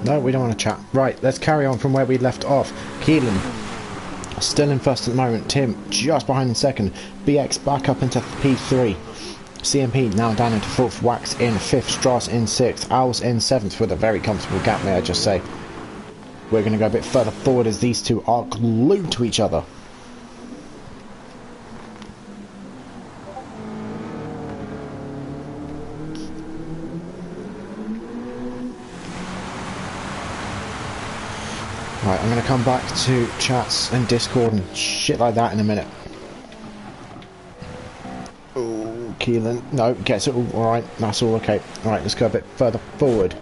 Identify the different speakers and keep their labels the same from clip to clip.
Speaker 1: No, we don't want to chat. Right, let's carry on from where we left off. Keelan, still in first at the moment. Tim, just behind in second. BX back up into P3. CMP now down into fourth. Wax in fifth. Strauss in sixth. Owls in seventh with a very comfortable gap, may I just say. We're going to go a bit further forward as these two are glued to each other. Right, I'm going to come back to chats and Discord and shit like that in a minute. Oh, Keelan. No, gets it all. Alright, that's all okay. Alright, let's go a bit further forward.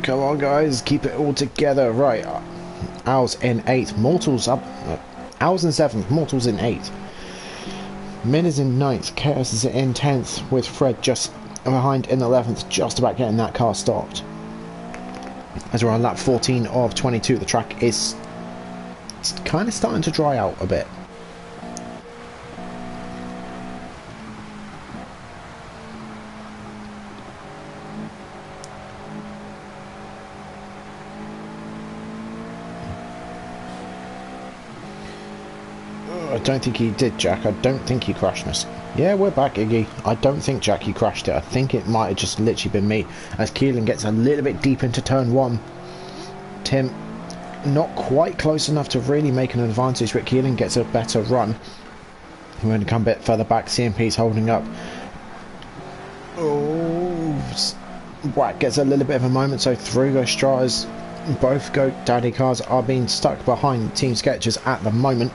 Speaker 1: Come on, guys, keep it all together. Right, Owls in 8th. Mortals up. Owls in 7th. Mortals in 8th. Min is in 9th, Chaos is in 10th, with Fred just behind in 11th, just about getting that car stopped. As we're on lap 14 of 22, the track is kind of starting to dry out a bit. I don't think he did, Jack. I don't think he crashed us. Yeah, we're back, Iggy. I don't think, Jack, he crashed it. I think it might have just literally been me. As Keelan gets a little bit deep into turn 1. Tim, not quite close enough to really make an advantage, but Keelan gets a better run. We're going to come a bit further back. CMP's holding up. Oh, Whack gets a little bit of a moment, so through goes Stratas. Both GoDaddy cars are being stuck behind Team Skechers at the moment.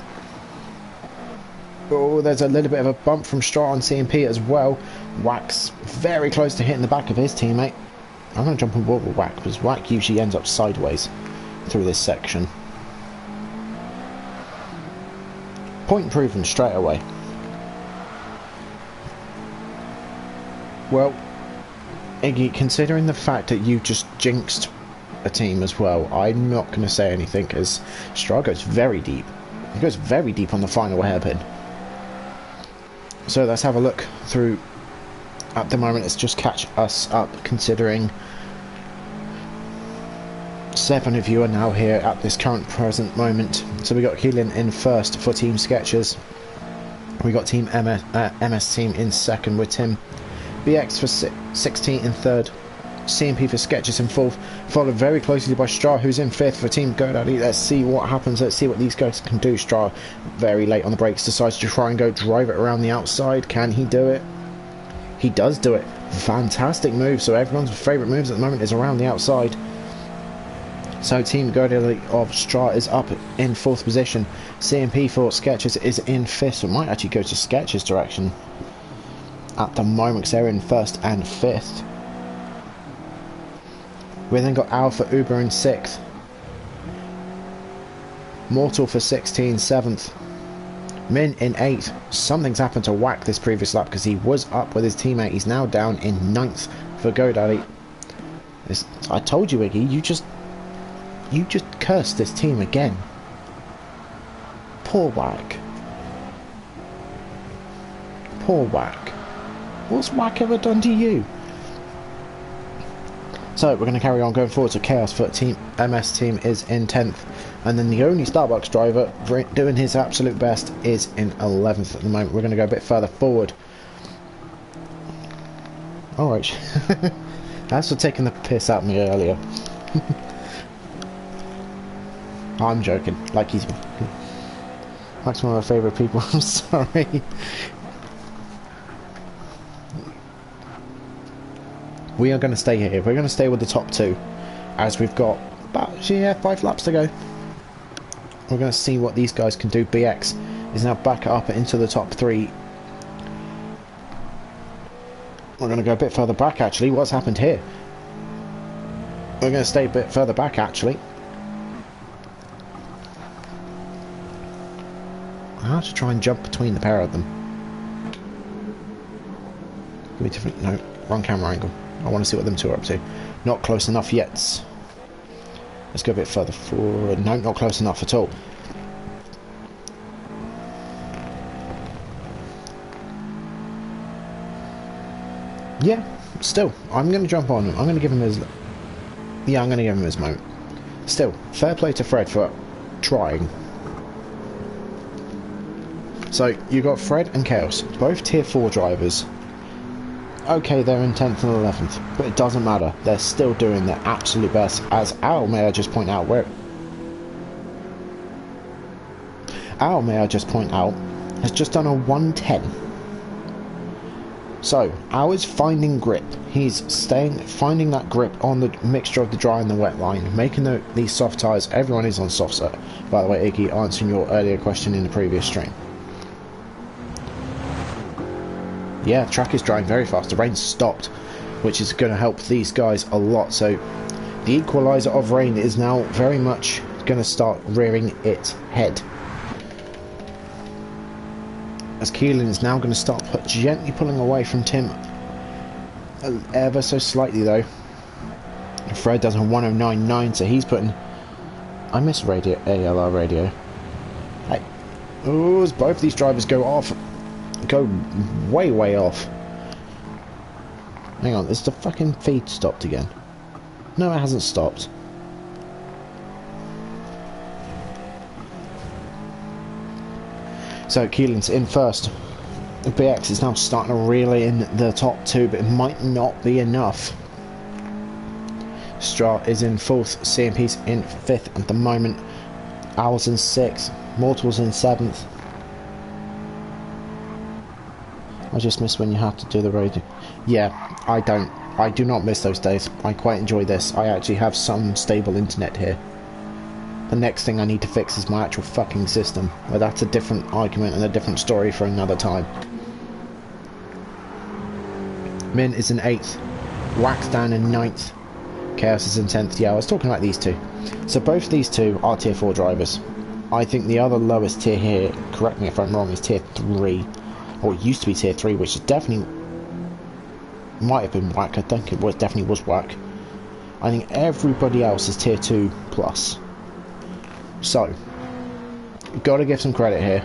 Speaker 1: Oh, there's a little bit of a bump from Strata on CMP as well. Wack's very close to hitting the back of his teammate. I'm going to jump on board with Wack, because Wack usually ends up sideways through this section. Point proven straight away. Well, Iggy, considering the fact that you just jinxed a team as well, I'm not going to say anything, because Strata goes very deep. He goes very deep on the final hairpin. So let's have a look through. At the moment, it's just catch us up, considering 7 of you are now here at this current present moment. So we got Keelan in first for Team Skechers. We got Team MS Team in second with Tim. BX for 16 in third. CMP for Skechers in fourth, followed very closely by Strata, who's in fifth for Team GoDaddy. Let's see what happens. Let's see what these guys can do. Strata, very late on the brakes, decides to try and go drive it around the outside. Can he do it? He does do it. Fantastic move. So everyone's favourite moves at the moment is around the outside. So Team GoDaddy of Strata is up in fourth position. CMP for Skechers is in fifth, so it might actually go to Skechers' direction at the moment, because they're in first and fifth. We then got Al for Uber in 6th. Mortal for 16, 7th. Min in 8th. Something's happened to Wack this previous lap, because he was up with his teammate. He's now down in 9th for GoDaddy. I told you, Iggy, you just cursed this team again. Poor Wack. Poor Wack. What's Wack ever done to you? So we're going to carry on going forward. So Chaos for Team MS Team is in 10th, and then the only Starbucks driver doing his absolute best is in 11th at the moment. We're going to go a bit further forward. Alright. That's for taking the piss out of me earlier. I'm joking. Like he's one of my favourite people. I'm sorry. We are going to stay here. We're going to stay with the top 2, as we've got about 5 laps to go. We're going to see what these guys can do. BX is now back up into the top 3. We're going to go a bit further back, actually. What's happened here? We're going to stay a bit further back, actually. I have to try and jump between the pair of them. Give me different. No, wrong camera angle. I want to see what them two are up to. Not close enough yet. Let's go a bit further forward. No, not close enough at all. Yeah, still, I'm going to jump on him. I'm going to give him his... Yeah, I'm going to give him his moment. Still, fair play to Fred for trying. So, you got Fred and Chaos, both tier 4 drivers. Okay, they're in 10th and 11th, but it doesn't matter. They're still doing their absolute best. As Al, may I just point out, has just done a 110. So, Al is finding grip. He's finding that grip on the mixture of the dry and the wet line, making these soft tyres. Everyone is on soft set. By the way, Iggy, answering your earlier question in the previous stream. Yeah, track is drying very fast. The rain's stopped, which is going to help these guys a lot. So, the equaliser of rain is now very much going to start rearing its head. As Keelan is now going to start gently pulling away from Tim, ever so slightly though. Fred does a 109.9, so he's putting... I miss radio, ALR radio. Hey, ooh, as both these drivers go off, go way off. Hang on, is the fucking feed stopped again? No, it hasn't stopped. So Keelan's in first. BX is now starting to reel in the top two, but it might not be enough. Stra is in 4th, CMP's in 5th at the moment. Owl's in 6th, Mortal's in 7th. I just miss when you have to do the radio. Yeah, I do not miss those days. I quite enjoy this. I actually have some stable internet here. The next thing I need to fix is my actual fucking system. But that's a different argument and a different story for another time. Min is in 8th. Wax down in 9th. Chaos is in 10th. Yeah, I was talking about these two. So both these two are tier 4 drivers. I think the other lowest tier here, correct me if I'm wrong, is tier 3. Or it used to be tier 3, which is definitely... might have been whack. I think it was definitely was whack. I think everybody else is tier 2 plus. So, gotta give some credit here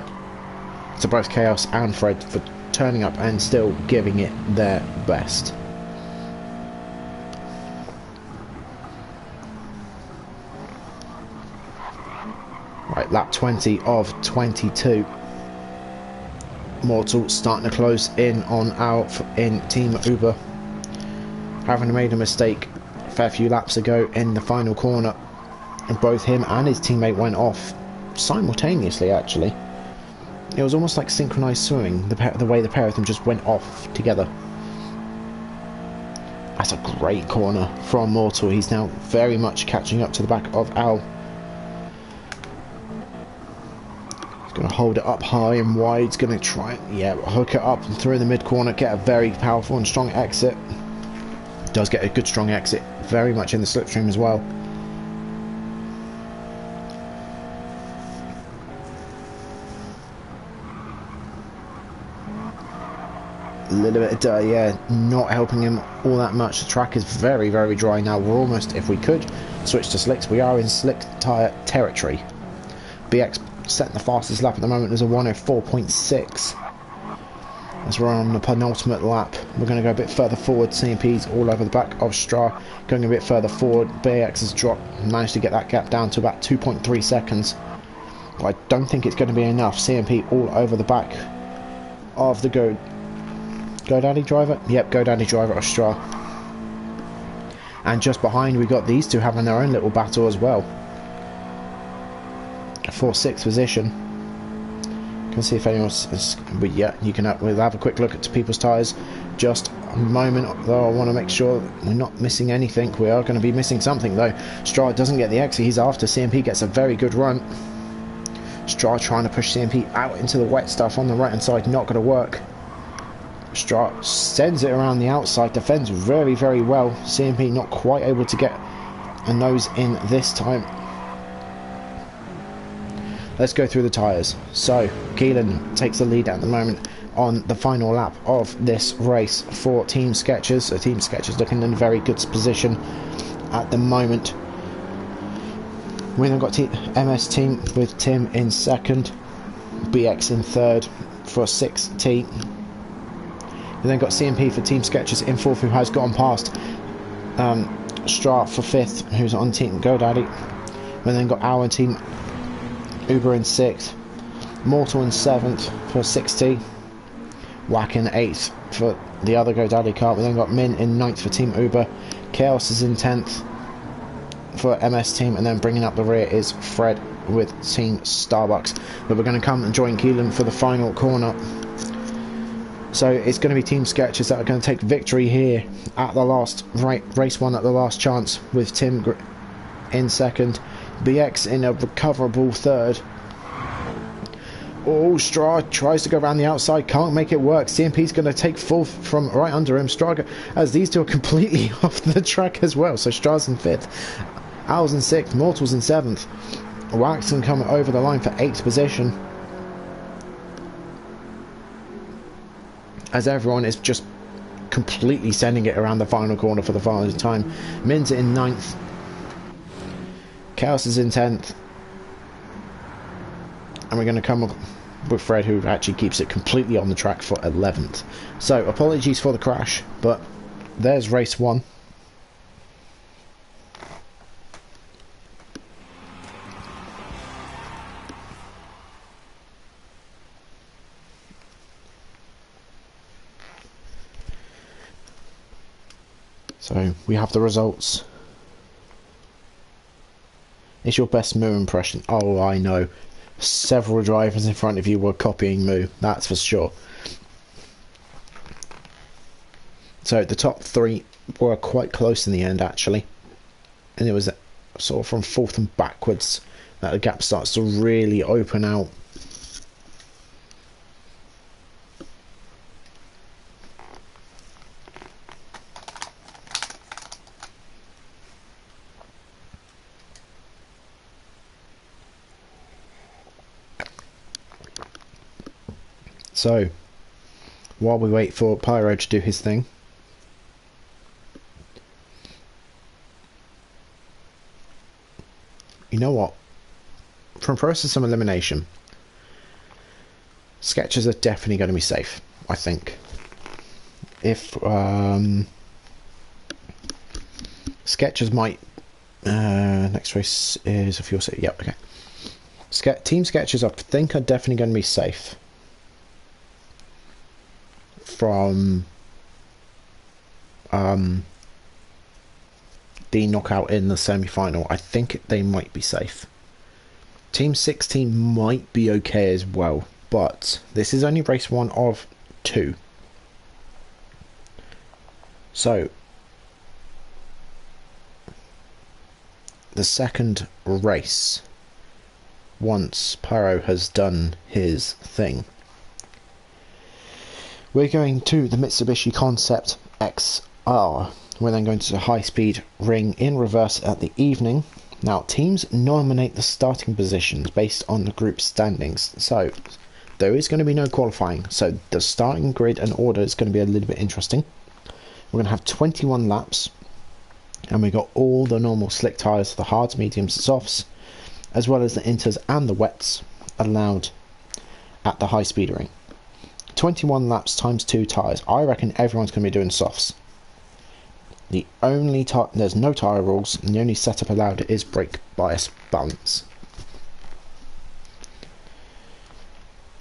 Speaker 1: to both Chaos and Fred for turning up and still giving it their best. Right, lap 20 of 22. Mortal starting to close in on in Team Uber. Having made a mistake a fair few laps ago in the final corner. And both him and his teammate went off simultaneously, actually. It was almost like synchronized swimming, the way the pair of them just went off together. That's a great corner from Mortal. He's now very much catching up to the back of Al. He's going to hold it up high and wide. He's going to try and, yeah, hook it up and through the mid-corner, get a very powerful and strong exit. Does get a good strong exit, very much in the slipstream as well. A little bit of yeah, not helping him all that much. The track is very dry now. We're almost, if we could switch to slicks, we are in slick tyre territory. BX setting the fastest lap at the moment is a 104.6 as we're on the penultimate lap. We're going to go a bit further forward. CMP's all over the back of Stra, going a bit further forward. BX has managed to get that gap down to about 2.3 seconds, but I don't think it's going to be enough. CMP all over the back of the GoDaddy driver? Yep, GoDaddy driver of Stra. And just behind we got these two having their own little battle as well. For 6th position. Can see if anyone's... But yeah, you can we'll have a quick look at people's tyres. Just a moment, though I want to make sure we're not missing anything. We are going to be missing something though. Stra doesn't get the exit he's after. CMP gets a very good run. Stra trying to push CMP out into the wet stuff on the right hand side. Not going to work. Stra sends it around the outside, defends very well. CMP not quite able to get a nose in this time. Let's go through the tyres. So Keelan takes the lead at the moment on the final lap of this race for Team Skechers. So Team Skechers looking in a very good position at the moment. We then got MS team with Tim in 2nd, BX in 3rd for 6th team. We then got CMP for Team Skechers in 4th, who has gotten past Stra for 5th, who's on Team GoDaddy. We then got our Team Uber in 6th, Mortal in 7th for 6T, Whack in 8th for the other GoDaddy car. We then got Min in 9th for Team Uber, Chaos is in 10th for MS Team, and then bringing up the rear is Fred with Team Starbucks. But we're going to come and join Keelan for the final corner. So it's going to be Team Skechers that are going to take victory here at the last race 1 at the last chance, with Tim in 2nd, BX in a recoverable 3rd. Oh, Stra tries to go around the outside, can't make it work. CMP's going to take 4th from right under him. Stra, as these two are completely off the track as well. So Stra's in 5th, Al's in 6th, Mortal's in 7th. Waxon coming over the line for 8th position, as everyone is just completely sending it around the final corner for the final time. Min's in 9th, Chaos is in 10th, and we're going to come with Fred, who actually keeps it completely on the track, for 11th. So apologies for the crash, but there's race 1. So we have the results. It's your best Moo impression. Oh, I know. Several drivers in front of you were copying Moo, that's for sure. So the top 3 were quite close in the end, actually. And it was sort of from 4th and backwards that the gap starts to really open out. So, while we wait for Pyro to do his thing, you know what? From process of elimination, Skechers are definitely going to be safe, I think. If Skechers might, next race is a fuel city. Yep, okay. Team Skechers, I think, are definitely going to be safe from the knockout in the semi-final. I think they might be safe. Team 16 might be okay as well, but this is only race 1 of 2. So the second race, once Pyro has done his thing, we're going to the Mitsubishi Concept XR. We're then going to the high-speed ring in reverse at the evening. Now, teams nominate the starting positions based on the group standings. So, there is going to be no qualifying. So, the starting grid and order is going to be a little bit interesting. We're going to have 21 laps. And we've got all the normal slick tyres, the hards, mediums, softs, as well as the inters and the wets allowed at the high-speed ring. 21 laps times 2 tyres. I reckon everyone's going to be doing softs. The only there's no tyre rules, and the only setup allowed is brake bias balance.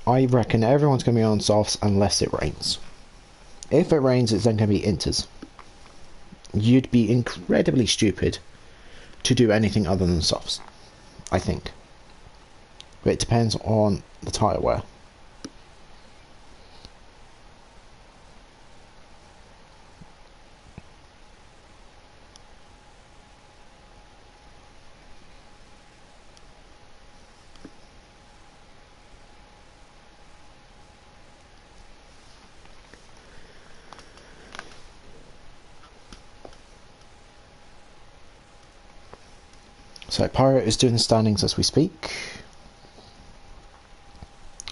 Speaker 1: I reckon everyone's going to be on softs unless it rains. If it rains, it's then going to be inters. You'd be incredibly stupid to do anything other than softs, I think. But it depends on the tyre wear. So Pyro is doing the standings as we speak.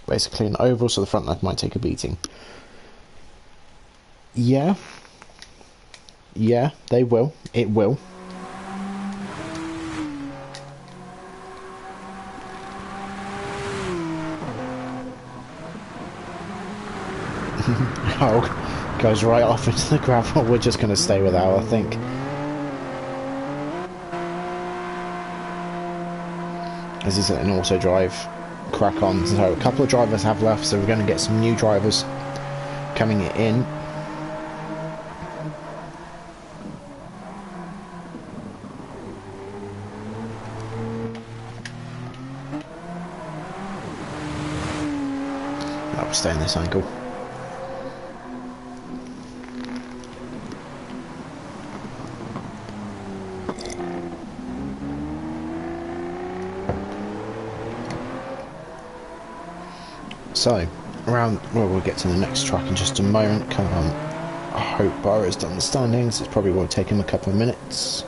Speaker 1: Basically an oval, so the front light might take a beating. Yeah, they will. It will. Goes right off into the gravel. We're just going to stay with Aero, I think. As he's an auto drive, crack on. So a couple of drivers have left, so we're going to get some new drivers coming in. I'll stay in this angle. So, around, well, we'll get to the next track in just a moment. Come on. I hope Barrow's done the standings. It probably will take him a couple of minutes.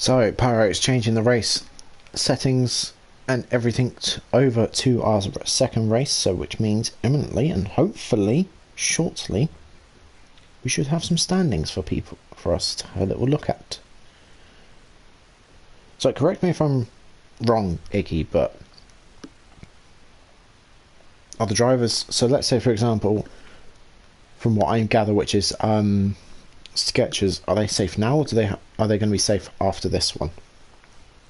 Speaker 1: So, Pyro is changing the race settings and everything over to our second race, so which means imminently and hopefully shortly we should have some standings for us to have a little look at. So correct me if I'm wrong, Iggy, but are the drivers, so let's say for example, from what I gather, which is Skechers, are they safe now, or are they going to be safe after this one?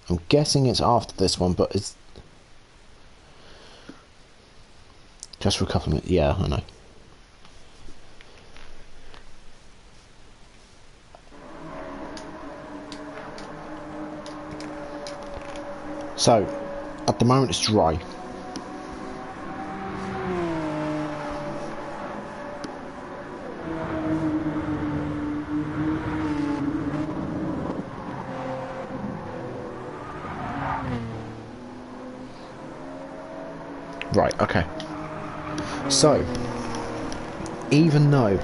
Speaker 1: I'm guessing it's after this one, but it's just for a couple of minutes. Yeah, I know. So, at the moment it's dry. Right, okay. So, even though...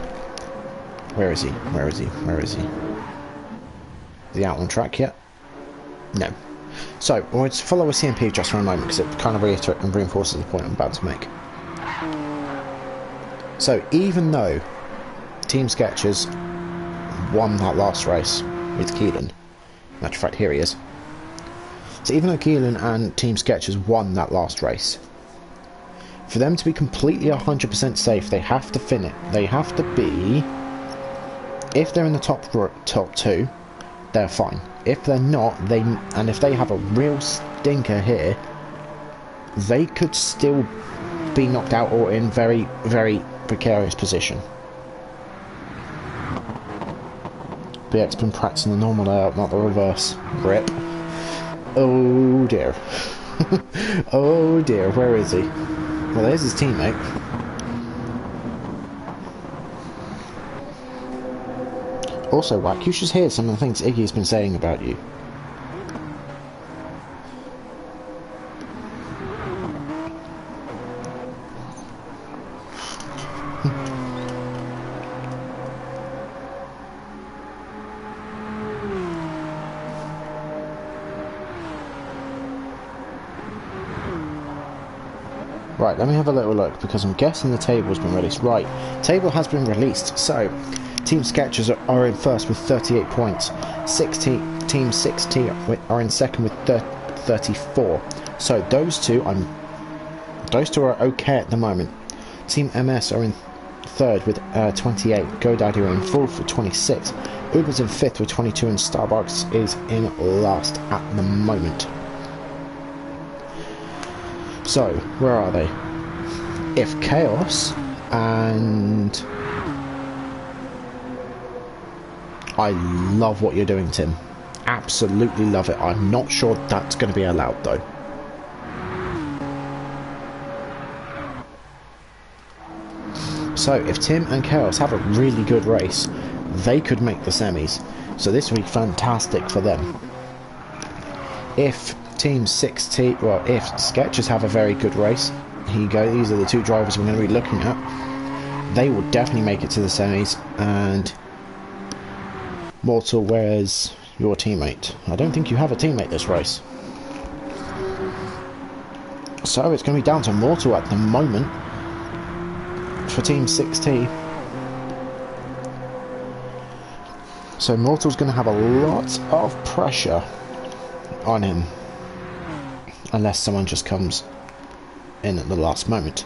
Speaker 1: Where is he? Where is he? Where is he? Is he out on track yet? No. So, we'll just follow a CMP just for a moment, because it kind of reiterates and reinforces the point I'm about to make. So, even though Team Skechers won that last race with Keelan, matter of fact, here he is. So, even though Keelan and Team Skechers won that last race, for them to be completely 100% safe, they have to finish. They have to be, if they're in the top two, they're fine. If they're not, and if they have a real stinker here, they could still be knocked out or in very, very precarious position. BX been practicing the normal layout, not the reverse grip. Oh dear. Oh dear, where is he? Well, there's his teammate. Also, Wack, you should hear some of the things Iggy's been saying about you. Right, let me have a little look, because I'm guessing the table's been released. Right, table has been released, so Team Skechers are in first with 38 points. Team 6T are in second with 34. So those two are okay at the moment. Team MS are in third with 28. GoDaddy are in fourth with 26. Uber's in fifth with 22, and Starbucks is in last at the moment. So, where are they? If Chaos and... I love what you're doing, Tim. Absolutely love it. I'm not sure that's going to be allowed, though. So, if Tim and Chaos have a really good race, they could make the semis. So this would be fantastic for them. If Team 6T, well, if Skechers have a very good race, here you go, these are the two drivers we're going to be looking at. they will definitely make it to the semis. And Mortal, where's your teammate? I don't think you have a teammate this race. So it's going to be down to Mortal at the moment for Team 6T. So Mortal's going to have a lot of pressure on him, unless someone just comes in at the last moment.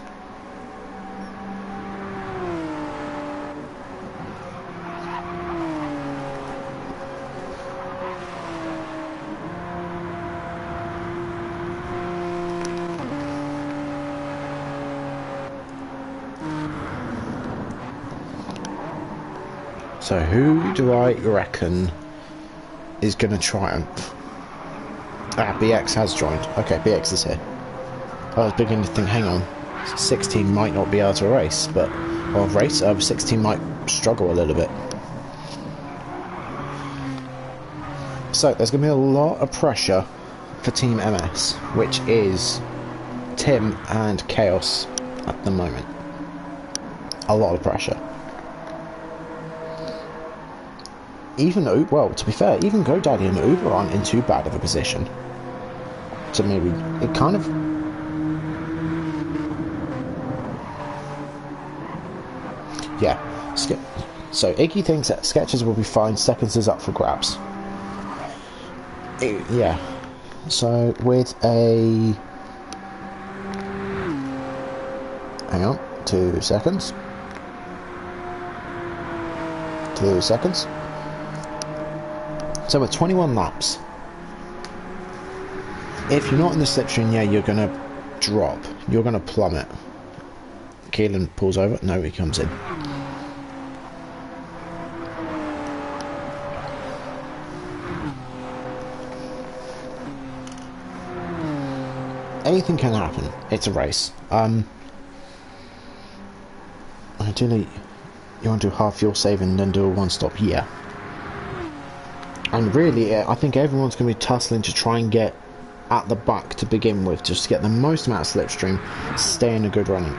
Speaker 1: So who do I reckon is going to triumph? Ah, BX has joined. Okay, BX is here. I was beginning to think, hang on, 16 might not be able to race, but, or race, 16 might struggle a little bit. So there's going to be a lot of pressure for Team MS, which is Tim and Chaos at the moment. A lot of pressure. Even, well, to be fair, even GoDaddy and Uber aren't in too bad of a position. So maybe it kind of... Yeah. So Iggy thinks that Skechers will be fine, Seconds is up for grabs. Yeah. So with a... Hang on, 2 seconds. 2 seconds. So with 21 laps, if you're not in the slipstream, yeah, you're going to drop. You're going to plummet. Keelan pulls over. No, he comes in. Anything can happen. It's a race. Ideally, you want to do half fuel saving and then do a one-stop. Yeah. And really, I think everyone's going to be tussling to try and get at the back to begin with, just to get the most amount of slipstream, stay in a good running.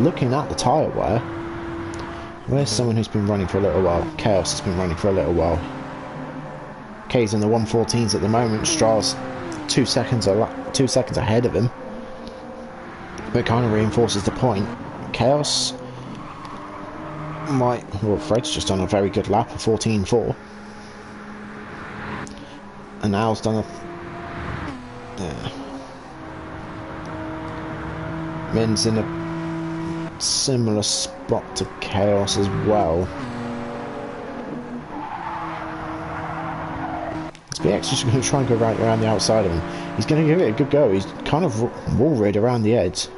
Speaker 1: Looking at the tyre wear, where's someone who's been running for a little while? Chaos has been running for a little while. K's in the 114s at the moment. Stra's 2 seconds ahead of him. But it kind of reinforces the point. Chaos might... Well, Fred's just done a very good lap of 14.4. And Al's done a... Yeah. Min's in a similar spot to Chaos as well. SPX just going to try and go right around the outside of him. He's going to give it a good go. He's kind of wall-rid around the edge.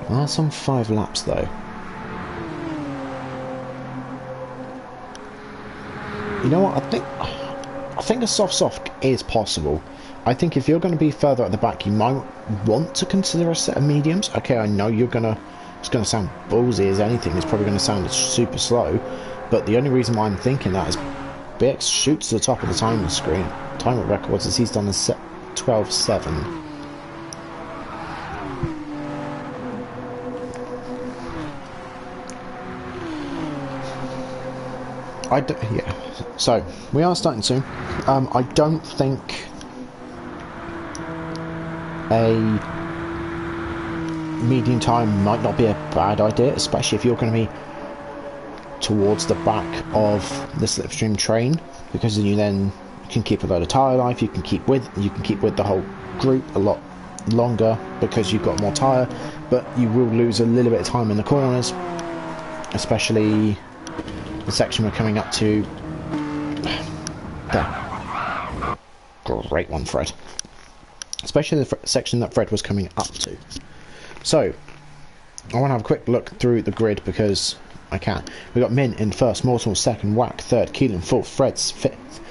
Speaker 1: Well, that's on 5 laps though. You know what, I think a soft is possible. I think if you're going to be further at the back, you might want to consider a set of mediums. Okay, I know it's going to sound ballsy as anything. It's probably going to sound super slow, but the only reason why I'm thinking that is BX shoots to the top of the timing screen. Time records as he's done a 12.7. Yeah. So we are starting soon. I don't think a medium time might not be a bad idea, especially if you're going to be towards the back of the slipstream train, because then you can keep a load of tyre life. You can keep with the whole group a lot longer because you've got more tyre, but you will lose a little bit of time in the corners, especially the section we're coming up to. There. Great one, Fred. Especially the section that Fred was coming up to. So, I want to have a quick look through the grid because I can. We've got Min in first, Mortal second, Whack third, Keelan fourth, Fred's fifth,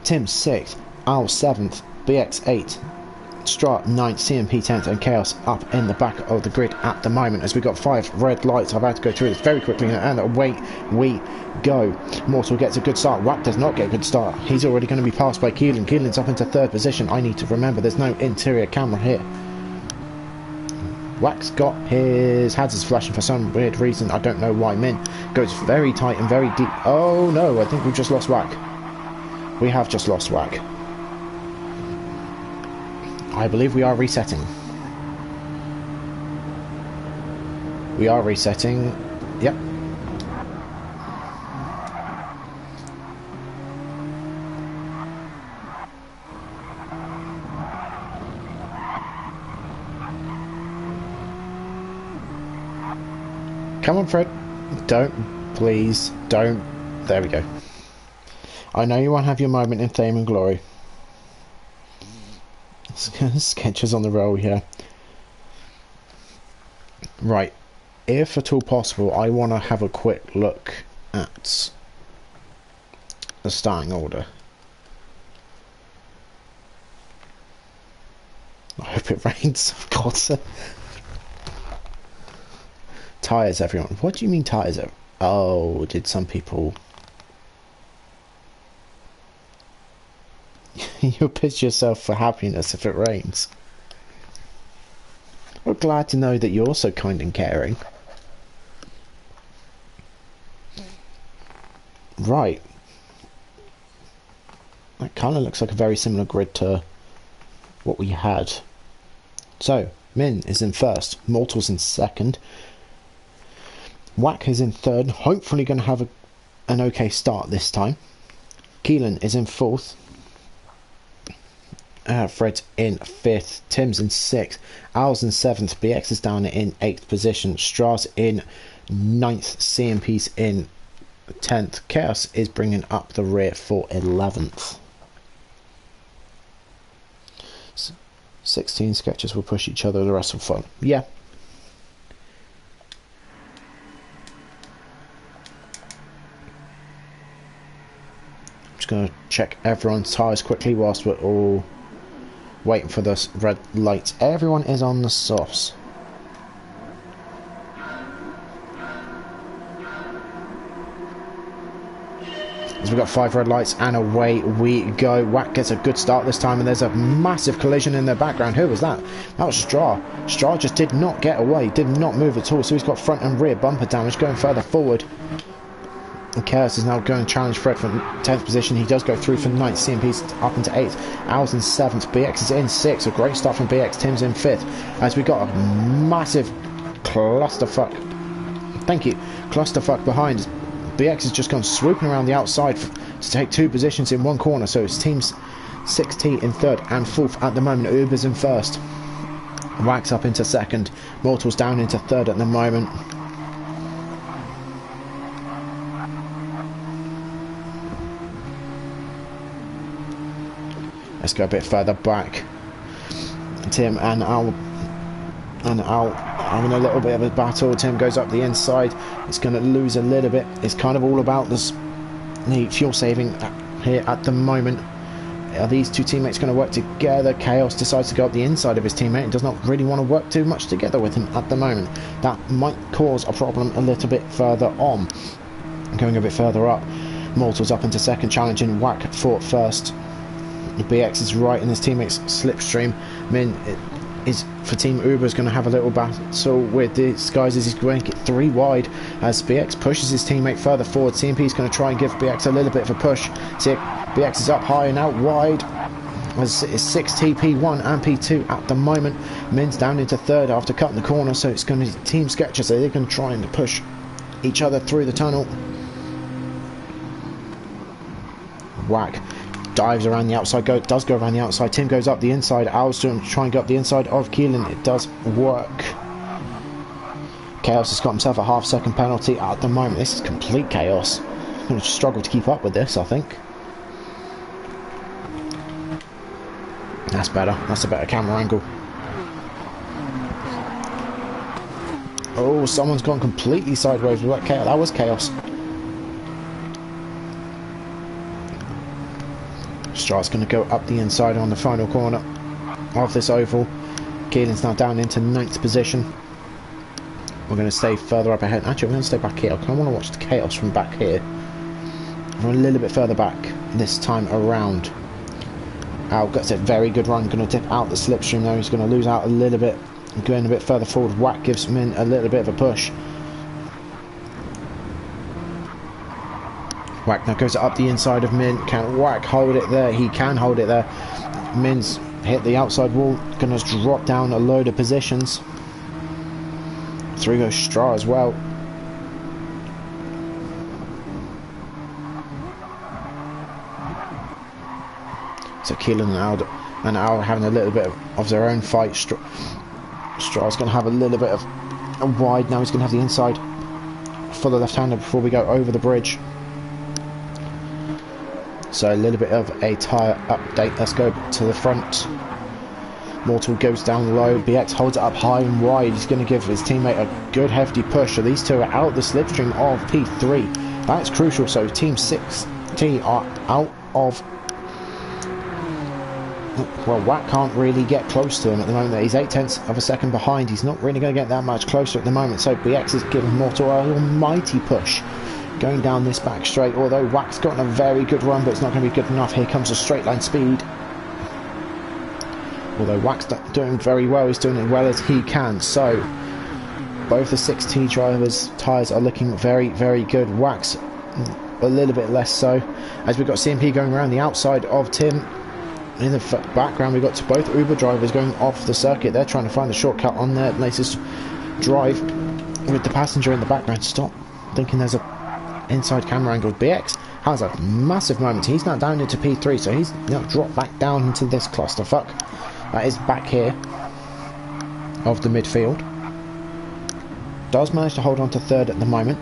Speaker 1: Tim sixth, Al seventh, BX 8th, Strat 9th, CMP 10th, and Chaos up in the back of the grid at the moment as we got 5 red lights. I've had to go through this very quickly, and away we go. Mortal gets a good start. Wack does not get a good start. He's already going to be passed by Keelan. Keelan's up into 3rd position. I need to remember there's no interior camera here. Wack's got his hazards flashing for some weird reason. I don't know why. Min goes very tight and very deep. Oh no, I think we've just lost Wack. We have just lost Wack. I believe we are resetting. We are resetting. Yep. Come on, Fred. Don't. Please. Don't. There we go. I know you won't have your moment in fame and glory. Sketches on the roll here. Right. If at all possible, I want to have a quick look at the starting order. I hope it rains, of course. Tyres, everyone. What do you mean tyres? Oh, did some people... You'll pitch yourself for happiness if it rains. We're glad to know that you're so kind and caring. Right. That kind of looks like a very similar grid to what we had. So, Min is in 1st. Mortal's in 2nd. Wack is in 3rd. Hopefully going to have an okay start this time. Keelan is in 4th. Fred's in 5th, Tim's in 6th, Al's in 7th, BX is down in 8th position, Stra's in 9th, CMP's in 10th, Chaos is bringing up the rear for 11th. 16 sketches will push each other, the rest will fun. Yeah. I'm just going to check everyone's tyres quickly whilst we're all waiting for the red lights. Everyone is on the softs. As we've got 5 red lights and away we go. Wack gets a good start this time and there's a massive collision in the background. Who was that? That was Stra. Stra just did not get away, did not move at all, so he's got front and rear bumper damage going further forward. And Chaos is now going to challenge Fred for 10th position. He does go through for 9th. CMP's up into 8th. Al's in 7th. BX is in 6th. A great start from BX. Tim's in 5th. As we got a massive clusterfuck. Thank you. Clusterfuck behind. BX has just gone swooping around the outside to take 2 positions in one corner. So it's team's 6T in 3rd and 4th at the moment. Uber's in 1st. Wack's up into 2nd. Mortal's down into 3rd at the moment. Let's go a bit further back. Tim and Al having a little bit of a battle. Tim goes up the inside. It's going to lose a little bit. It's kind of all about the fuel saving here at the moment. Are these 2 teammates going to work together? Chaos decides to go up the inside of his teammate and does not really want to work too much together with him at the moment. That might cause a problem a little bit further on. Going a bit further up. Mortal's up into 2nd, challenging Wack for 1st. BX is right in his teammate's slipstream. Min is for Team Uber is going to have a little battle with these guys as he's going to get 3 wide as BX pushes his teammate further forward. CMP is going to try and give BX a little bit of a push. See, BX is up high and out wide as it's 6T, P1 and P2 at the moment. Min's down into 3rd after cutting the corner, so it's going to be Team Sketcher, so they're going to try and push each other through the tunnel. Wack dives around the outside, does go around the outside. Tim goes up the inside. Al's trying to go up the inside of Keelan. It does work. Chaos has got himself a half-second penalty at the moment. This is complete chaos. I'm going to struggle to keep up with this, I think. That's better. That's a better camera angle. Oh, someone's gone completely sideways with that chaos. That was chaos. Strat's going to go up the inside on the final corner. of this oval. Keelan's now down into 9th position. We're going to stay further up ahead. Actually, we're going to stay back here. I kind of want to watch the chaos from back here. We're a little bit further back this time around. Al gets a very good run. Going to dip out the slipstream now. He's going to lose out a little bit. Going a bit further forward. Wack gives Min a little bit of a push. Wack now goes up the inside of Min. Can Wack hold it there? He can hold it there. Min's hit the outside wall. Going to drop down a load of positions. Through goes Stra as well. So Keelan and Al having a little bit of their own fight. Stra's going to have a little bit of a wide. Now he's going to have the inside for the left-hander before we go over the bridge. So a little bit of a tyre update. Let's go to the front. Mortal goes down low. BX holds it up high and wide. He's going to give his teammate a good hefty push. So these two are out the slipstream of P3. That's crucial. So Team 6T are out of... Well, Wack can't really get close to him at the moment. He's 0.8 of a second behind. He's not really going to get that much closer at the moment. So BX is giving Mortal a almighty push going down this back straight. Although Wack's gotten a very good run, but it's not going to be good enough. Here comes a straight line speed. Although Wack's doing very well, he's doing as well as he can. So both the 6T drivers' tyres are looking very, very good. Wack's a little bit less so. As we've got CMP going around the outside of Tim. In the background, we've got both Uber drivers going off the circuit. They're trying to find the shortcut on their latest drive with the passenger in the background. Stop thinking there's a inside camera angle. BX has a massive moment. He's now down into P3, so he's now dropped back down into this clusterfuck. That is back here of the midfield. Does manage to hold on to 3rd at the moment.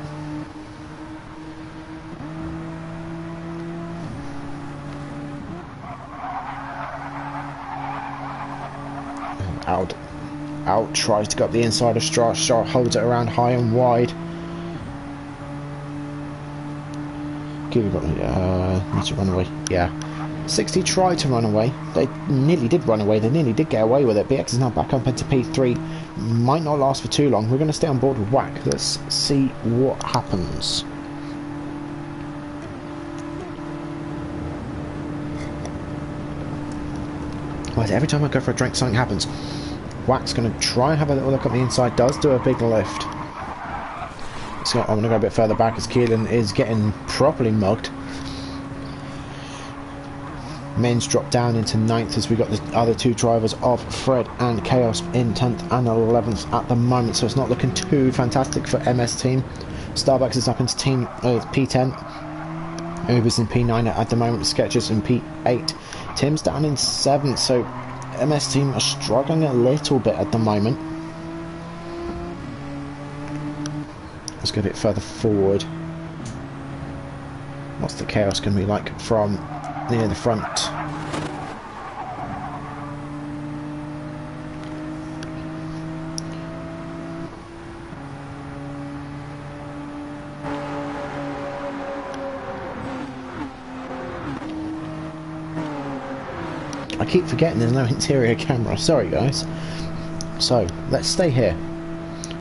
Speaker 1: Out tries to go up the inside of Stra. Stra holds it around high and wide. Need to run away. Yeah. 60 tried to run away. They nearly did run away. They nearly did get away with it. BX is now back up into P3. Might not last for too long. We're going to stay on board with Wack. Let's see what happens. Right, every time I go for a drink, something happens. Wack's going to try and have a little look at the inside. Does do a big lift. So I'm going to go a bit further back as Keelan is getting properly mugged. Men's dropped down into 9th as we got the other two drivers of Fred and Chaos in 10th and 11th at the moment. So it's not looking too fantastic for MS team. Starbucks is up into team P10. Uber's in P9 at the moment. Sketchers in P8. Tim's down in 7th. So MS team are struggling a little bit at the moment. Let's go a bit further forward. What's the chaos going to be like from near the front? I keep forgetting there's no interior camera. Sorry guys. So let's stay here.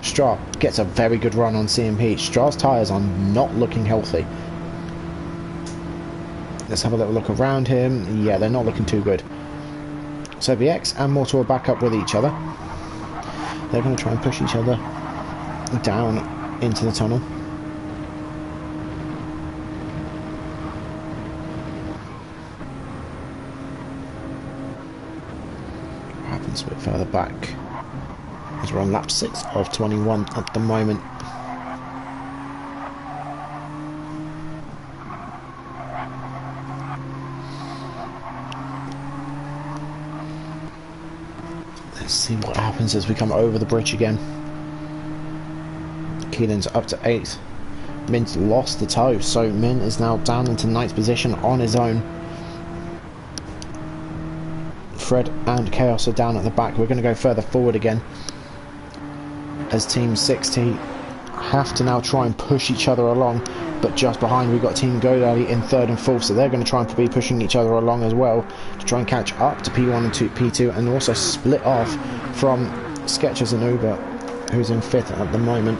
Speaker 1: Stra gets a very good run on CMP. Stra's tyres are not looking healthy. Let's have a little look around him. Yeah, they're not looking too good. So BX and Mortal are back up with each other. They're going to try and push each other down into the tunnel. What happens a bit further back? As we're on lap 6 of 21 at the moment. Let's see what happens as we come over the bridge again. Keelan's up to 8th. Mint's lost the toe, so Mint is now down into 9th position on his own. Fred and Chaos are down at the back. We're going to go further forward again as Team 6T have to now try and push each other along, but just behind we've got Team GoDaddy in 3rd and 4th, so they're going to try and be pushing each other along as well to try and catch up to P1 and P2, and also split off from Skechers and Uber, who's in 5th at the moment.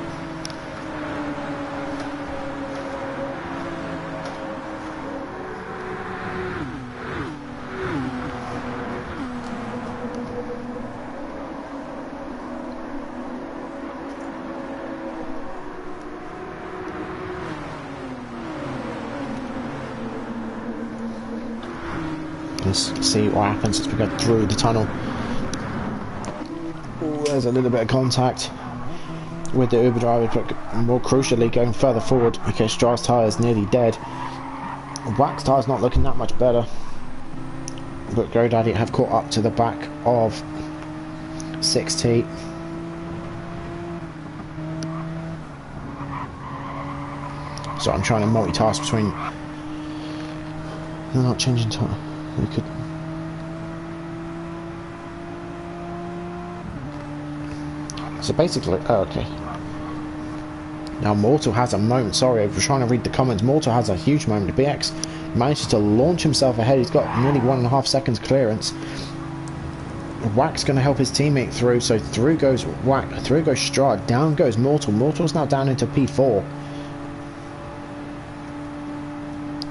Speaker 1: Let's see what happens as we go through the tunnel. Ooh, there's a little bit of contact with the Uber driver, but more crucially going further forward because Stra's tyre is nearly dead. Wax tyre's not looking that much better, but GoDaddy have caught up to the back of 6T. So I'm trying to multitask between... They're not changing tyre. We could... So basically... Oh, okay. Now Mortal has a moment. Sorry, I was trying to read the comments. Mortal has a huge moment. BX manages to launch himself ahead. He's got nearly 1.5 seconds clearance. Wack's going to help his teammate through. So through goes Wack. Through goes Stra. Down goes Mortal. Mortal's now down into P4.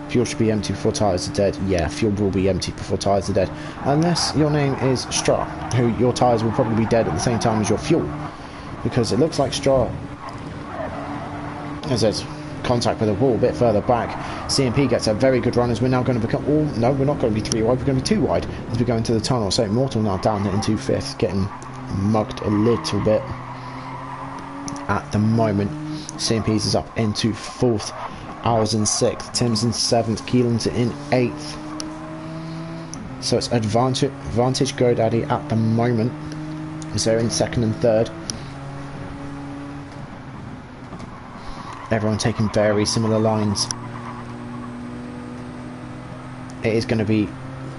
Speaker 1: Fuel should be empty before tyres are dead. Yeah, fuel will be empty before tyres are dead. Unless your name is Stra, who your tyres will probably be dead at the same time as your fuel. Because it looks like Stra, as there's contact with a wall a bit further back. CMP gets a very good run as we're now going to become... Oh, no, we're not going to be 3 wide, we're going to be 2 wide as we go into the tunnel. So Mortal now down into 5th, getting mugged a little bit at the moment. CMP's is up into 4th. Ours in 6th, Tim's in 7th, Keelan's in 8th. So it's advantage GoDaddy at the moment. So in 2nd and 3rd. Everyone taking very similar lines. It is going to be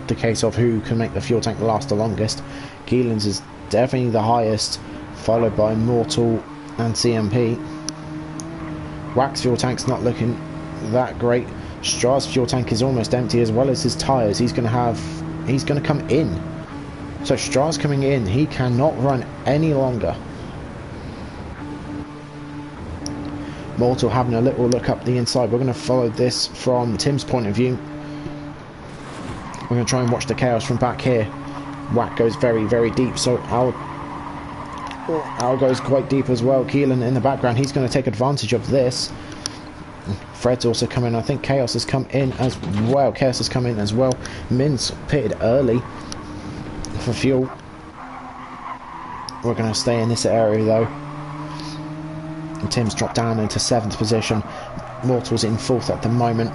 Speaker 1: the case of who can make the fuel tank last the longest. Keelan's is definitely the highest, followed by Mortal and CMP. Wax fuel tank's not looking that great. Stra's fuel tank is almost empty, as well as his tyres. He's going to come in. So Stra's coming in. He cannot run any longer. Mortal having a little look up the inside. We're going to follow this from Tim's point of view. We're going to try and watch the chaos from back here. Wack goes very, very deep. So Al goes quite deep as well. Keelan in the background. He's going to take advantage of this. Fred's also come in. I think Chaos has come in as well. Chaos has come in as well. Min's pitted early for fuel. We're going to stay in this area though. And Tim's dropped down into 7th position. Mortal's in 4th at the moment.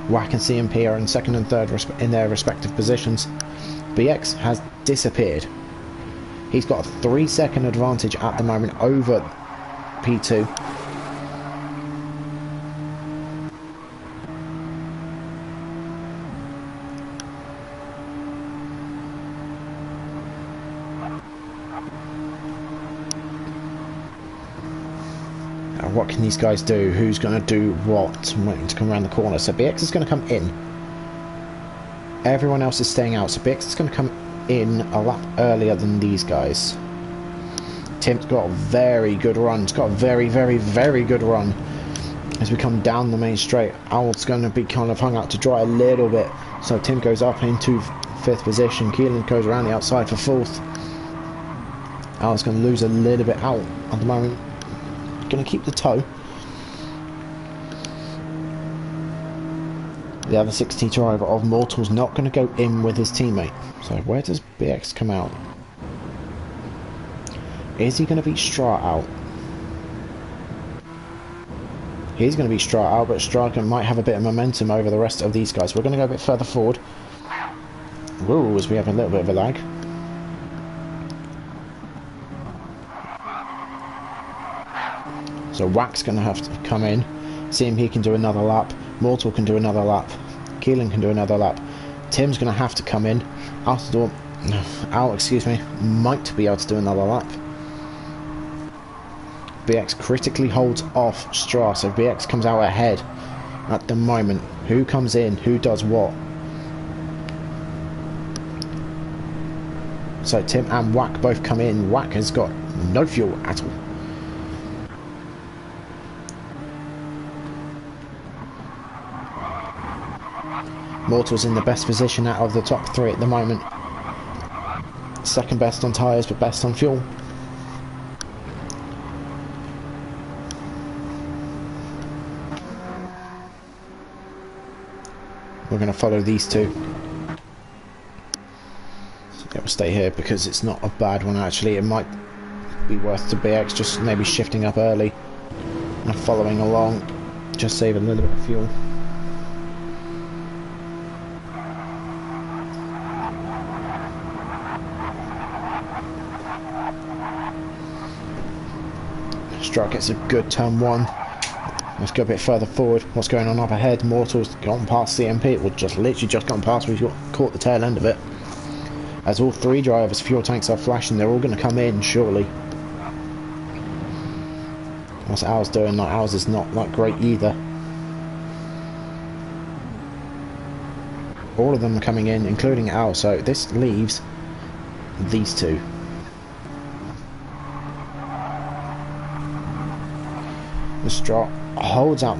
Speaker 1: Wack and CMP are in 2nd and 3rd in their respective positions. BX has disappeared. He's got a 3-second advantage at the moment over P2. What can these guys do? Who's going to do what? I'm waiting to come around the corner. So BX is going to come in. Everyone else is staying out. So BX is going to come in a lap earlier than these guys. Tim's got a very good run. He's got a very, very, very good run as we come down the main straight. Owl's going to be kind of hung out to dry a little bit. So Tim goes up into 5th position. Keelan goes around the outside for 4th. Owl's going to lose a little bit out at the moment. Going to keep the toe. The other 6T driver of Mortal's not going to go in with his teammate. So where does BX come out? Is he going to beat Stra out? He's going to beat Stra out, but Stra might have a bit of momentum over the rest of these guys. We're going to go a bit further forward. Whoa, as we have a little bit of a lag. So Wack's going to have to come in. See him, he can do another lap. Mortal can do another lap. Keelan can do another lap. Tim's going to have to come in. Al, excuse me, might be able to do another lap. BX critically holds off Stra, so BX comes out ahead at the moment. Who comes in? Who does what? So Tim and Wack both come in. Wack has got no fuel at all. Mortal's in the best position out of the top three at the moment. Second best on tyres, but best on fuel. We're going to follow these two. Yeah, we'll stay here because it's not a bad one actually. It might be worth to BX just maybe shifting up early and following along. Just save a little bit of fuel. Stra gets a good turn one. Let's go a bit further forward. What's going on up ahead? Mortal's gone past CMP. Well, just literally just gone past. We've caught the tail end of it. As all three drivers' fuel tanks are flashing, they're all going to come in, surely. What's ours doing? Like, ours is not like great either. All of them are coming in, including ours. So this leaves these two. The Stra holds out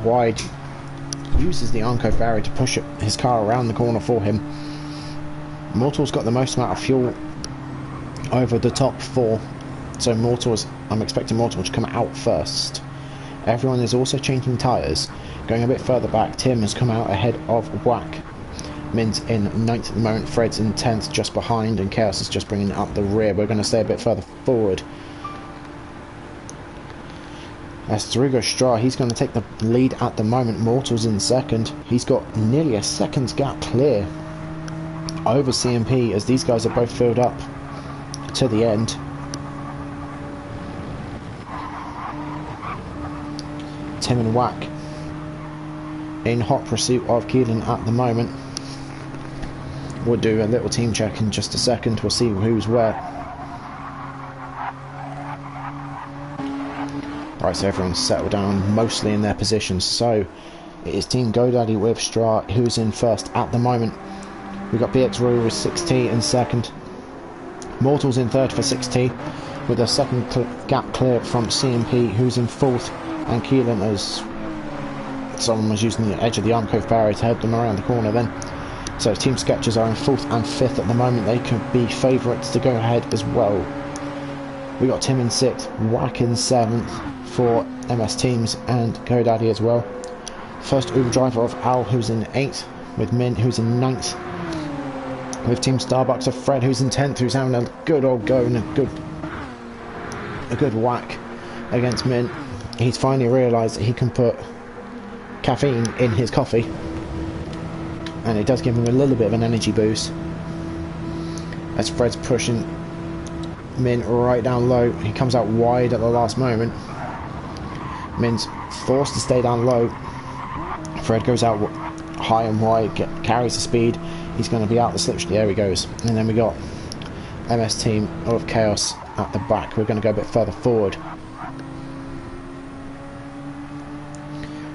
Speaker 1: wide, uses the Armco barrier to push his car around the corner for him. Mortal's got the most amount of fuel over the top four, so I'm expecting Mortal to come out first. Everyone is also changing tyres. Going a bit further back, Tim has come out ahead of Wack. Min's in 9th at the moment, Fred's in 10th just behind, and Chaos is just bringing up the rear. We're going to stay a bit further forward. As through goes Stra, he's going to take the lead at the moment. Mortal's in second. He's got nearly a second's gap clear over CMP as these guys are both filled up to the end. Tim and Wack in hot pursuit of Keelan at the moment. We'll do a little team check in just a second. We'll see who's where. Right, so everyone's settled down mostly in their positions. So it is Team GoDaddy with Stra who's in first at the moment. We've got BX Roy with 6T in second. Mortal's in third for 6T with a second gap clear from CMP who's in fourth, and Keelan, as someone was using the edge of the Armco barrier to help them around the corner then. So Team Sketchers are in fourth and fifth at the moment. They could be favourites to go ahead as well. We got Tim in sixth, Wack in seventh for MS Teams and GoDaddy as well. First Uber driver of Al who's in 8th, with Min who's in 9th. With Team Starbucks of Fred who's in 10th, who's having a good old go and a good whack against Min. He's finally realised that he can put caffeine in his coffee, and it does give him a little bit of an energy boost. As Fred's pushing Min right down low, he comes out wide at the last moment. Min's forced to stay down low. Fred goes out high and wide, carries the speed. He's going to be out the slipstream. There he goes. And then we got MS Team of Chaos at the back. We're going to go a bit further forward.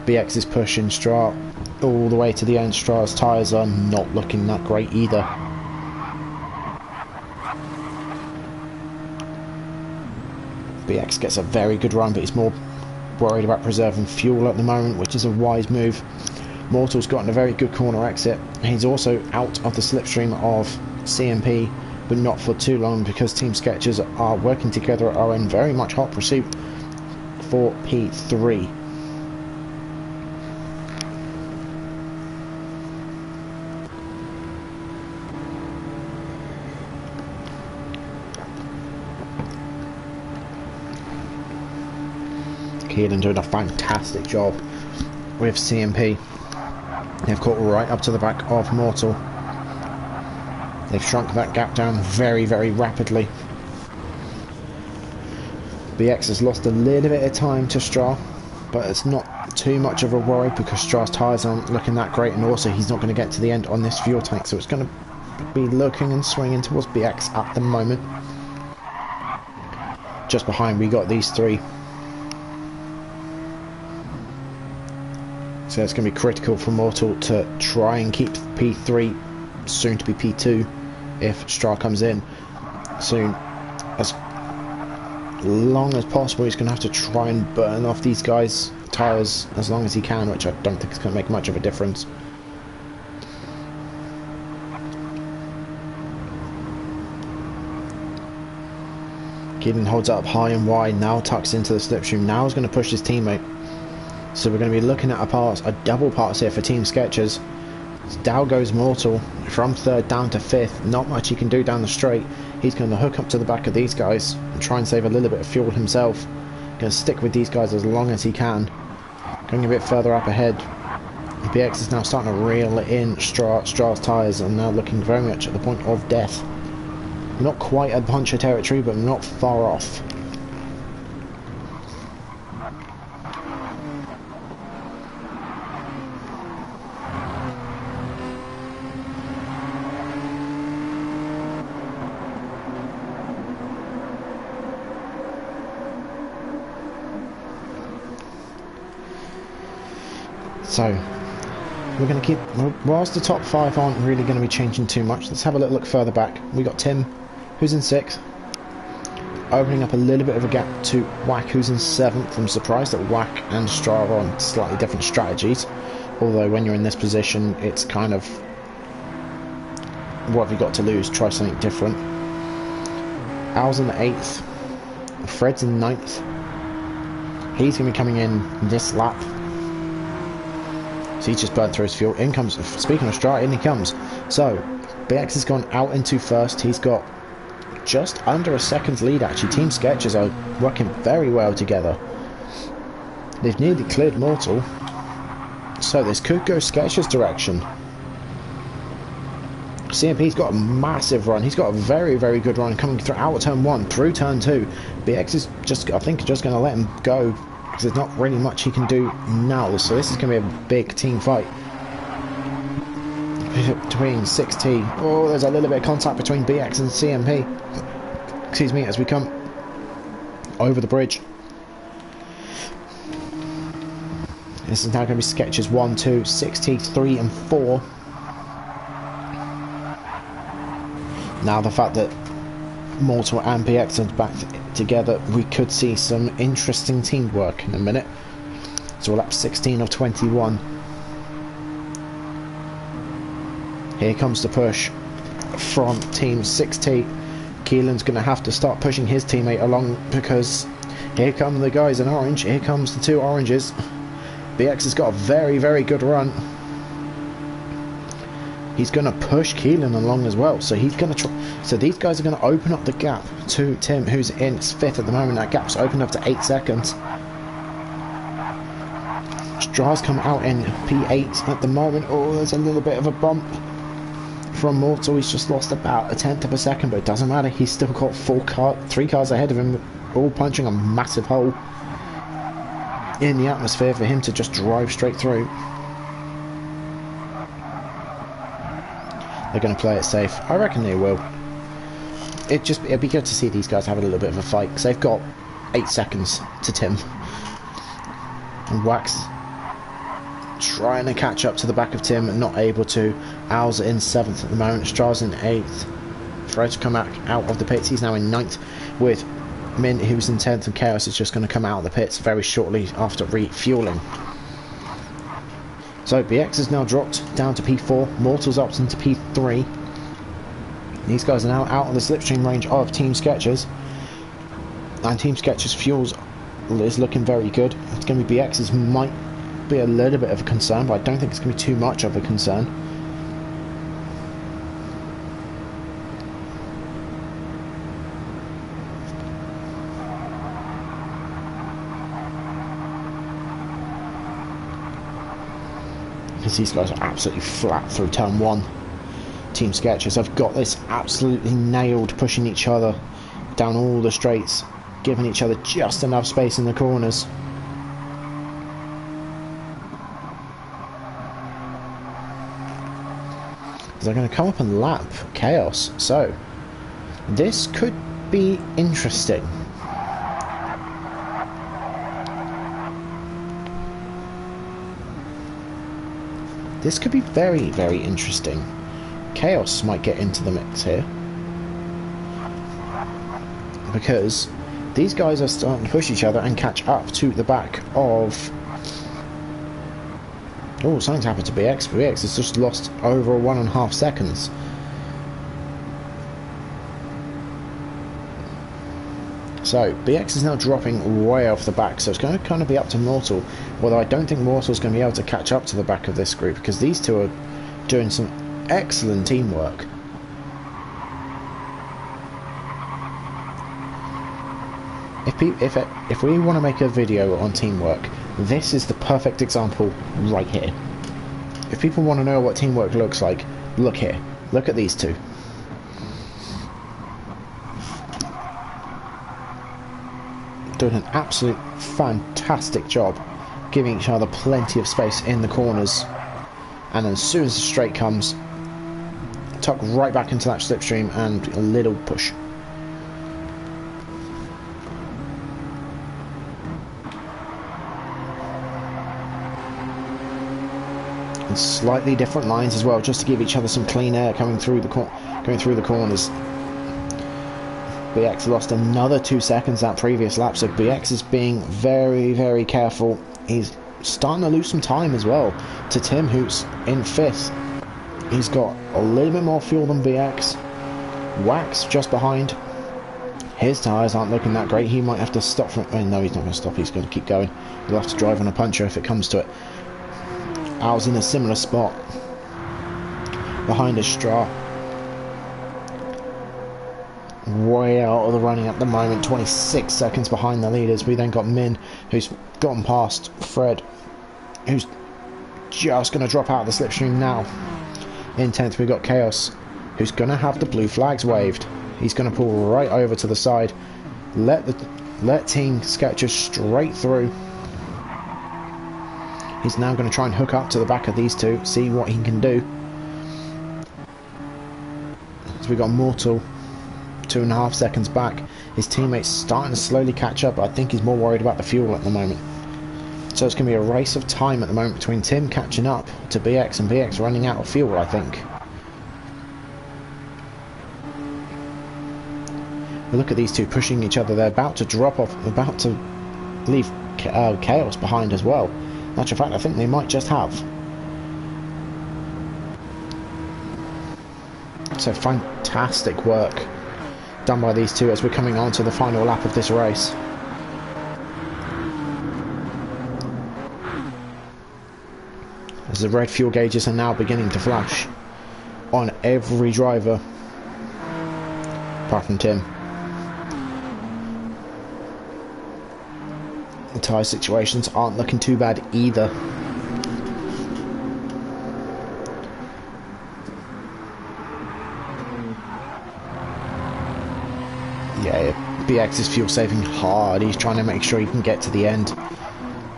Speaker 1: BX is pushing Stra all the way to the end. Stra's tyres are not looking that great either. BX gets a very good run, but he's more worried about preserving fuel at the moment, which is a wise move. Mortal's gotten a very good corner exit. He's also out of the slipstream of CMP, but not for too long, because Team Sketchers are working together, are in very much hot pursuit for P3. Keelan doing a fantastic job with CMP. They've caught right up to the back of Mortal. They've shrunk that gap down very, very rapidly. BX has lost a little bit of time to Stra, but it's not too much of a worry because Stra's tyres aren't looking that great, and also he's not going to get to the end on this fuel tank, so it's going to be looking and swinging towards BX at the moment. just behind we got these three. So it's going to be critical for Mortal to try and keep P3, soon to be P2, if Stra comes in soon. As long as possible, he's going to have to try and burn off these guys' tyres as long as he can, which I don't think is going to make much of a difference. Keelan holds up high and wide, now tucks into the slipstream, now is going to push his teammate. So we're going to be looking at a double pass here for Team Skechers. Down goes Mortal, from third down to fifth, not much he can do down the straight. He's going to hook up to the back of these guys and try and save a little bit of fuel himself. Going to stick with these guys as long as he can. Going a bit further up ahead. BX is now starting to reel in Stra's tyres and now looking very much at the point of death. Not quite at puncture territory, but not far off. So, we're going to keep, whilst the top five aren't really going to be changing too much, let's have a little look further back. We got Tim, who's in sixth, opening up a little bit of a gap to Whack, who's in seventh. I'm surprised that Whack and Stra are on slightly different strategies, although when you're in this position, it's kind of, what have you got to lose? Try something different. Al's in eighth, Fred's in ninth. He's going to be coming in this lap. So he's just burnt through his fuel. In comes, speaking of Stra, in he comes. So, BX has gone out into first. He's got just under a second's lead actually. Team Skechers are working very well together. They've nearly cleared Mortal. So this could go Skechers' direction. CMP's got a massive run. He's got a very, very good run coming through out of turn 1, through turn 2. BX is just, I think, just going to let him go, because there's not really much he can do now. So this is going to be a big team fight between 6T. Oh, there's a little bit of contact between BX and CMP. Excuse me, as we come over the bridge. This is now going to be Skechers 1, 2, 6T 3 and 4. Now the fact that Mortal and BX are back together, we could see some interesting teamwork in a minute. So we're up 16 of 21. Here comes the push from Team 6T. Keelan's going to have to start pushing his teammate along, because here come the guys in orange. Here comes the two oranges. BX has got a very, very good run. He's going to push Keelan along as well, so he's going to try. So these guys are going to open up the gap to Tim, who's in 5th at the moment. That gap's opened up to 8 seconds. Stra's come out in P8 at the moment. Oh, there's a little bit of a bump from Mortal. He's just lost about a tenth of a second, but it doesn't matter. He's still got 3 cars ahead of him, all punching a massive hole in the atmosphere for him to just drive straight through. They're going to play it safe. I reckon they will. It'd be good to see these guys have a little bit of a fight, because they've got 8 seconds to Tim. And Wax trying to catch up to the back of Tim and not able to. Al's in 7th at the moment. Stra's in 8th. Fred's come out of the pits. He's now in 9th with Min, who's in 10th, and Chaos is just going to come out of the pits very shortly after refueling. So BX has now dropped down to P4, Mortal's up into P3. These guys are now out of the slipstream range of Team Skechers. And Team Skechers' fuels is looking very good. It's going to be BX's, might be a little bit of a concern, but I don't think it's going to be too much of a concern. Because these guys are absolutely flat through turn 1. Team Skechers have got this absolutely nailed, pushing each other down all the straights, giving each other just enough space in the corners. They're going to come up and lap Chaos, so this could be interesting. This could be very, very interesting. Chaos might get into the mix here, because these guys are starting to push each other and catch up to the back of... Oh, something's happened to BX. BX has just lost over 1.5 seconds. So, BX is now dropping way off the back, so it's going to kind of be up to Mortal, although I don't think Mortal's going to be able to catch up to the back of this group, because these two are doing some excellent teamwork. If we want to make a video on teamwork, this is the perfect example right here. If people want to know what teamwork looks like, look here. Look at these two. Doing an absolute fantastic job, giving each other plenty of space in the corners, and then as soon as the straight comes, tuck right back into that slipstream and a little push. And slightly different lines as well, just to give each other some clean air coming through the corners. BX lost another 2 seconds that previous lap, so BX is being very, very careful. He's starting to lose some time as well to Tim, who's in 5th. He's got a little bit more fuel than BX. Wax just behind. His tyres aren't looking that great. He might have to stop for... Oh, no, he's not going to stop. He's going to keep going. He'll have to drive on a puncher if it comes to it. Al's in a similar spot behind his Stra. Way out of the running at the moment, 26 seconds behind the leaders. We then got Min, who's gotten past Fred, who's just going to drop out of the slipstream now. In 10th we got Chaos, who's going to have the blue flags waved. He's going to pull right over to the side, let Team Skechers straight through. He's now going to try and hook up to the back of these two, see what he can do. So we got Mortal 2.5 seconds back. His teammates starting to slowly catch up, but I think he's more worried about the fuel at the moment. So it's going to be a race of time at the moment between Tim catching up to BX and BX running out of fuel, I think. But look at these two pushing each other. They're about to drop off, about to leave Chaos behind as well. Matter of fact, I think they might just have. So fantastic work done by these two as we're coming on to the final lap of this race. As the red fuel gauges are now beginning to flash on every driver apart from Tim. The tyre situations aren't looking too bad either. Yeah, BX is fuel saving hard. He's trying to make sure he can get to the end.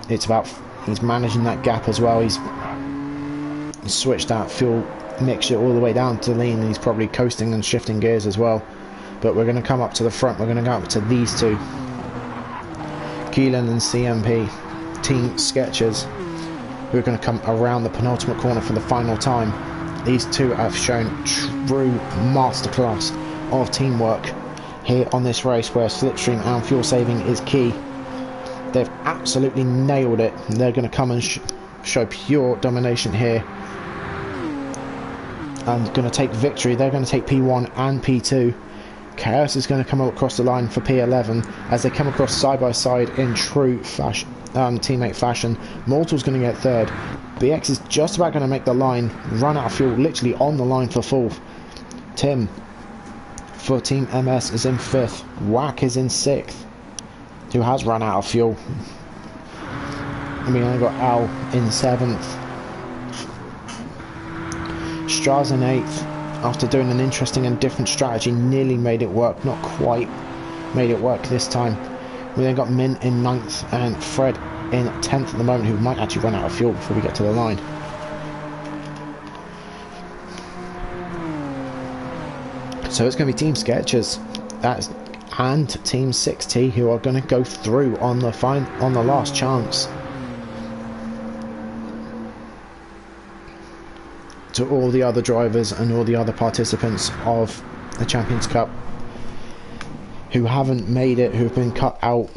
Speaker 1: It's about, he's managing that gap as well. He's switched that fuel mixture all the way down to lean, and he's probably coasting and shifting gears as well. But we're going to come up to the front. We're going to go up to these two, Keelan and CMP, Team Skechers, who are going to come around the penultimate corner for the final time. These two have shown true masterclass of teamwork here on this race, where slipstream and fuel saving is key. They've absolutely nailed it. They're going to come and show pure domination here and going to take victory. They're going to take P1 and P2. Chaos is going to come across the line for P11 as they come across side by side in true fashion, teammate fashion. Mortal's going to get third. BX is just about going to make the line, run out of fuel, literally on the line for fourth. Tim for Team MS is in fifth. Whack is in sixth, who has run out of fuel. And we only got Al in seventh. Stra's in eighth. After doing an interesting and different strategy, nearly made it work, not quite made it work this time. We then got Min in 9th and Fred in 10th at the moment, who might actually run out of fuel before we get to the line. So it's going to be Team Skechers and Team 6T who are going to go through on the last chance. to all the other drivers and all the other participants of the Champions Cup who haven't made it, who've been cut out.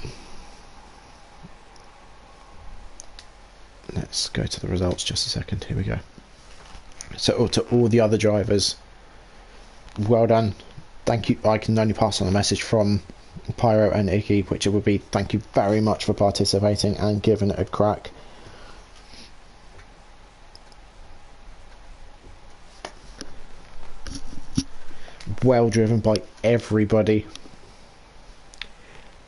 Speaker 1: Let's go to the results just a second. Here we go. So to all the other drivers, well done. Thank you. I can only pass on a message from Pyro and Iggy, which it would be thank you very much for participating and giving it a crack. Well driven by everybody.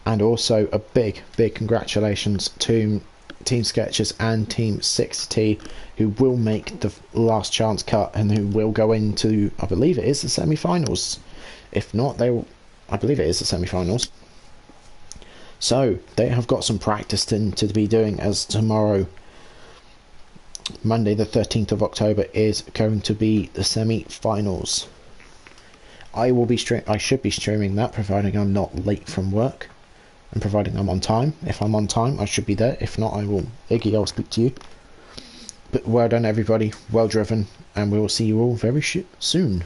Speaker 1: And also a big congratulations to Team Skechers and Team 6T, who will make the last chance cut and who will go into, I believe it is the semi-finals. If not, they will, I believe it is the semi-finals. So they have got some practice to be doing, as tomorrow, Monday the 13th of October, is going to be the semi-finals. I should be streaming that, providing I'm not late from work. And providing I'm on time. If I'm on time, I should be there. If not, Iggy, I'll speak to you. But well done, everybody. Well driven. And we will see you all very soon.